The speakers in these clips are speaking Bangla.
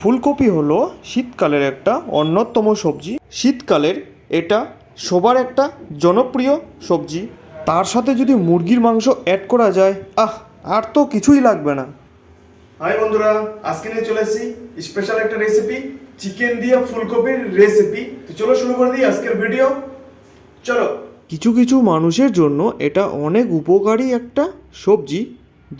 ফুলকপি হলো শীতকালের একটা অন্যতম সবজি। শীতকালের এটা সবার একটা জনপ্রিয় সবজি। তার সাথে যদি মুরগির মাংস অ্যাড করা যায়, আর তো কিছুই লাগবে না। হাই বন্ধুরা, আজকে নিয়ে চলে এসেছি স্পেশাল একটা রেসিপি, চিকেন দিয়ে ফুলকপির রেসিপি। তো চলো শুরু করে দিই আজকের ভিডিও। চলো। কিছু কিছু মানুষের জন্য এটা অনেক উপকারী একটা সবজি,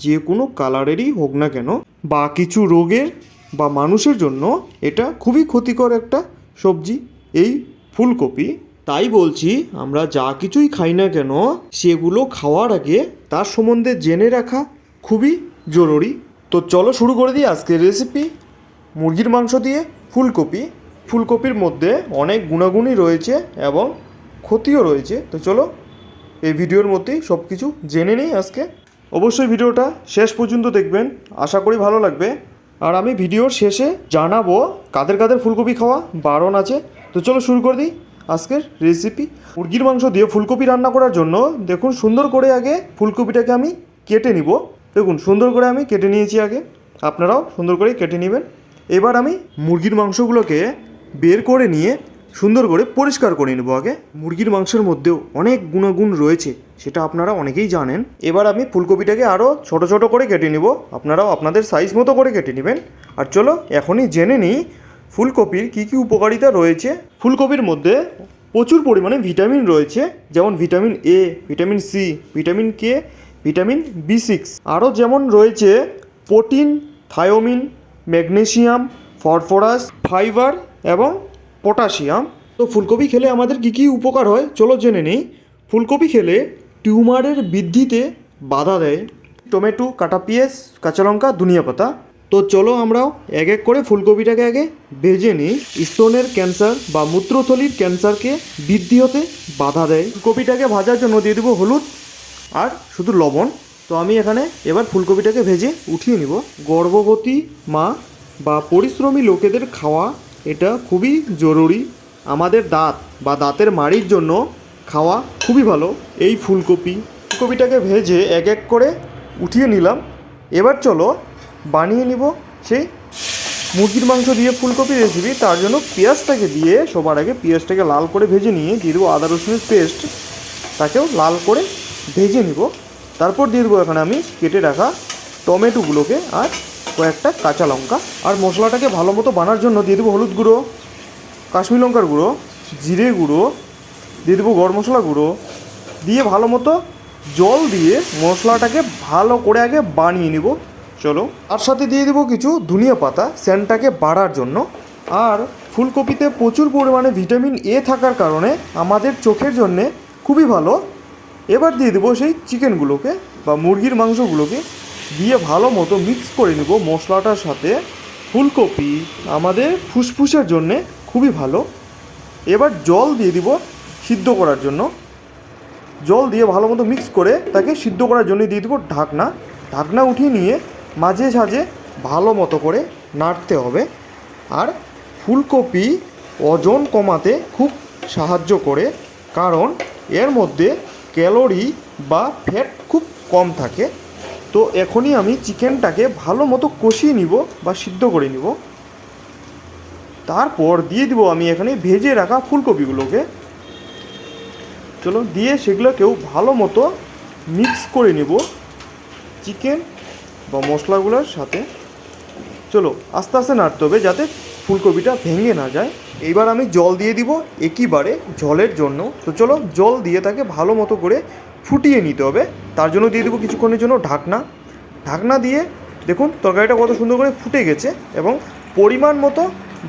যে কোনো কালারেরই হোক না কেন, বা কিছু রোগের বা মানুষের জন্য এটা খুবই ক্ষতিকর একটা সবজি এই ফুলকপি। তাই বলছি, আমরা যা কিছুই খাই না কেন সেগুলো খাওয়ার আগে তার সম্বন্ধে জেনে রাখা খুবই জরুরি। তো চলো শুরু করে দিই আজকের রেসিপি, মুরগির মাংস দিয়ে ফুলকপি। ফুলকপির মধ্যে অনেক গুণাগুণই রয়েছে এবং ক্ষতিও রয়েছে। তো চলো এই ভিডিওর মধ্যেই সব কিছু জেনে নিই আজকে। অবশ্যই ভিডিওটা শেষ পর্যন্ত দেখবেন, আশা করি ভালো লাগবে। আর আমি ভিডিওর শেষে জানাবো কাদের কাদের ফুলকপি খাওয়া বারণ আছে। তো চলো শুরু করে দিই আজকের রেসিপি। মুরগির মাংস দিয়ে ফুলকপি রান্না করার জন্য দেখুন সুন্দর করে আগে ফুলকপিটাকে আমি কেটে নিব। দেখুন সুন্দর করে আমি কেটে নিয়েছি আগে, আপনারাও সুন্দর করে কেটে নেবেন। এবার আমি মুরগির মাংসগুলোকে বের করে নিয়ে সুন্দর করে পরিষ্কার করে নেব আগে। মুরগির মাংসের মধ্যেও অনেক গুণাগুণ রয়েছে, সেটা আপনারা অনেকেই জানেন। এবার আমি ফুলকপিটাকে আরও ছোট ছোট করে কেটে নেব, আপনারাও আপনাদের সাইজ মতো করে কেটে নেবেন। আর চলো এখনই জেনে নিই ফুলকপির কী কী উপকারিতা রয়েছে। ফুলকপির মধ্যে প্রচুর পরিমাণে ভিটামিন রয়েছে, যেমন vitamin A, vitamin C, vitamin K, vitamin বি6। আরও যেমন রয়েছে protein, thiamine, magnesium, phosphorus, fibre এবং পটাশিয়াম। তো ফুলকপি খেলে আমাদের কী কী উপকার হয় চলো জেনে নিই। ফুলকপি খেলে টিউমারের বৃদ্ধিতে বাধা দেয়। টমেটো, কাটা পেঁয়াজ, কাঁচা লঙ্কা, ধনিয়া পাতা। তো চলো আমরাও এক এক করে ফুলকপিটাকে আগে ভেজে নিই। স্তনের ক্যান্সার বা মূত্রথলির ক্যান্সারকে বৃদ্ধি হতে বাধা দেয়। ফুলকপিটাকে ভাজার জন্য দিয়ে দেবো হলুদ আর শুধু লবণ। তো আমি এখানে এবার ফুলকপিটাকে ভেজে উঠিয়ে নিব। গর্ভবতী মা বা পরিশ্রমী লোকেদের খাওয়া এটা খুবই জরুরি। আমাদের দাঁত বা দাঁতের মাড়ির জন্য খাওয়া খুবই ভালো এই ফুলকপিটাকে ভেজে এক এক করে উঠিয়ে নিলাম। এবার চলো বানিয়ে নিব সেই মুরগির মাংস দিয়ে ফুলকপি রেসিপি। তার জন্য পেঁয়াজটাকে দিয়ে সবার আগে পেঁয়াজটাকে লাল করে ভেজে নিয়ে দিয়ে দেবো আদা রসুনের পেস্ট, তাকেও লাল করে ভেজে নিব। তারপর দিয়ে দেবো এখানে আমি কেটে রাখা টমেটোগুলোকে আর কয়েকটা কাঁচা লঙ্কা। আর মশলাটাকে ভালো মতো বানার জন্য দিয়ে দেবো হলুদ গুঁড়ো, কাশ্মীর লঙ্কার গুঁড়ো, জিরে গুঁড়ো, দিয়ে দেবো গরম মশলা গুঁড়ো, দিয়ে ভালো মতো জল দিয়ে মশলাটাকে ভালো করে আগে বানিয়ে নিব। চলো তার সাথে দিয়ে দেবো কিছু ধনিয়া পাতা সেন্টটাকে বাড়ার জন্য। আর ফুলকপিতে প্রচুর পরিমাণে ভিটামিন এ থাকার কারণে আমাদের চোখের জন্যে খুবই ভালো। এবার দিয়ে দেবো সেই চিকেনগুলোকে বা মুরগির মাংসগুলোকে দিয়ে ভালো মতো মিক্স করে নেব মশলাটার সাথে। ফুলকপি আমাদের ফুসফুসের জন্যে খুবই ভালো। এবার জল দিয়ে দিব সিদ্ধ করার জন্য। জল দিয়ে ভালো মতো মিক্স করে তাকে সিদ্ধ করার জন্য দিয়ে দেবো ঢাকনা উঠিয়ে নিয়ে মাঝে সাঝে ভালো মতো করে নাড়তে হবে। আর ফুলকপি ওজন কমাতে খুব সাহায্য করে, কারণ এর মধ্যে ক্যালোরি বা ফ্যাট খুব কম থাকে। তো এখনই আমি চিকেনটাকে ভালো মতো কষিয়ে নিব বা সিদ্ধ করে নিব। তারপর দিয়ে দিব আমি এখানে ভেজে রাখা ফুলকপিগুলোকে। চলো দিয়ে সেগুলোকেও ভালো মতো মিক্স করে নিব চিকেন বা মশলাগুলোর সাথে। চলো আস্তে আস্তে নাড়তে হবে যাতে ফুলকপিটা ভেঙে না যায়। এইবার আমি জল দিয়ে দিব একইবারে ঝোলের জন্য। তো চলো জল দিয়ে তাকে ভালো মতো করে ফুটিয়ে নিতে হবে। তার জন্য দিয়ে দেবো কিছুক্ষণের জন্য ঢাকনা দিয়ে দেখুন তরকারিটা কত সুন্দর করে ফুটে গেছে। এবং পরিমাণ মতো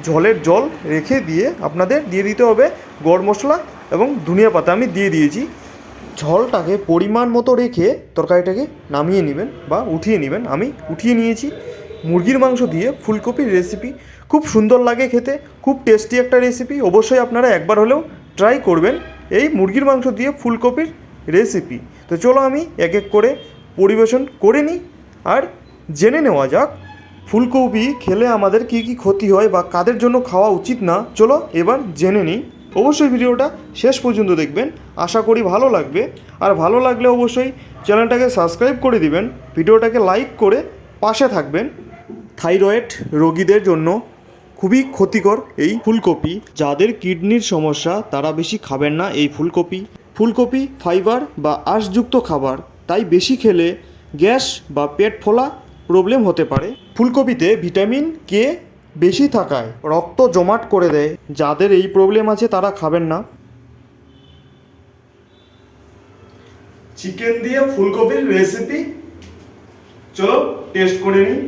ঝোলের জল রেখে দিয়ে আপনাদের দিয়ে দিতে হবে গরম মশলা এবং ধনিয়া পাতা আমি দিয়ে দিয়েছি। ঝোলটাকে পরিমাণ মতো রেখে তরকারিটাকে নামিয়ে নেবেন বা উঠিয়ে নেবেন। আমি উঠিয়ে নিয়েছি। মুরগির মাংস দিয়ে ফুলকপির রেসিপি খুব সুন্দর লাগে খেতে, খুব টেস্টি একটা রেসিপি। অবশ্যই আপনারা একবার হলেও ট্রাই করবেন এই মুরগির মাংস দিয়ে ফুলকপির রেসিপি। তো চলো আমি এক এক করে পরিবেশন করে নিই আর জেনে নেওয়া যাক ফুলকপি খেলে আমাদের কী কী ক্ষতি হয় বা কাদের জন্য খাওয়া উচিত না। চলো এবার জেনে নিই। অবশ্যই ভিডিওটা শেষ পর্যন্ত দেখবেন, আশা করি ভালো লাগবে। আর ভালো লাগলে অবশ্যই চ্যানেলটাকে সাবস্ক্রাইব করে দিবেন, ভিডিওটাকে লাইক করে পাশে থাকবেন। থাইরয়েড রোগীদের জন্য খুবই ক্ষতিকর এই ফুলকপি। যাদের কিডনির সমস্যা তারা বেশি খাবেন না এই ফুলকপি। ফুলকপি ফাইবার বা আঁশযুক্ত খাবার, তাই বেশি খেলে গ্যাস বা পেট ফোলা প্রবলেম হতে পারে। ফুলকপিতে ভিটামিন কে বেশি থাকায় রক্ত জমাট করে দেয়। যাদের এই প্রবলেম আছে তারা খাবেন না। চিকেন দিয়ে ফুলকপির রেসিপি, চলো টেস্ট করে নিই।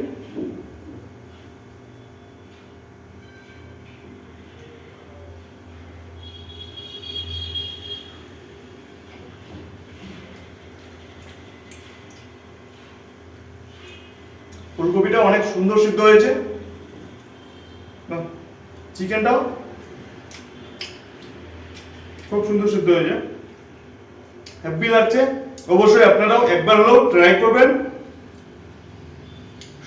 ফুলকপিটা অনেক সুন্দর সিদ্ধ হয়েছে, চিকেনটাও খুব সুন্দর সিদ্ধ হয়েছে, হ্যাপি লাগছে। অবশ্যই আপনারাও একবার হলেও ট্রাই করবেন,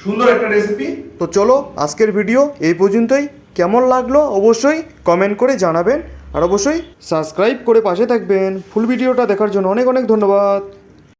সুন্দর একটা রেসিপি। তো চলো আজকের ভিডিও এই পর্যন্তই। কেমন লাগলো অবশ্যই কমেন্ট করে জানাবেন, আর অবশ্যই সাবস্ক্রাইব করে পাশে থাকবেন। ফুল ভিডিওটা দেখার জন্য অনেক অনেক ধন্যবাদ।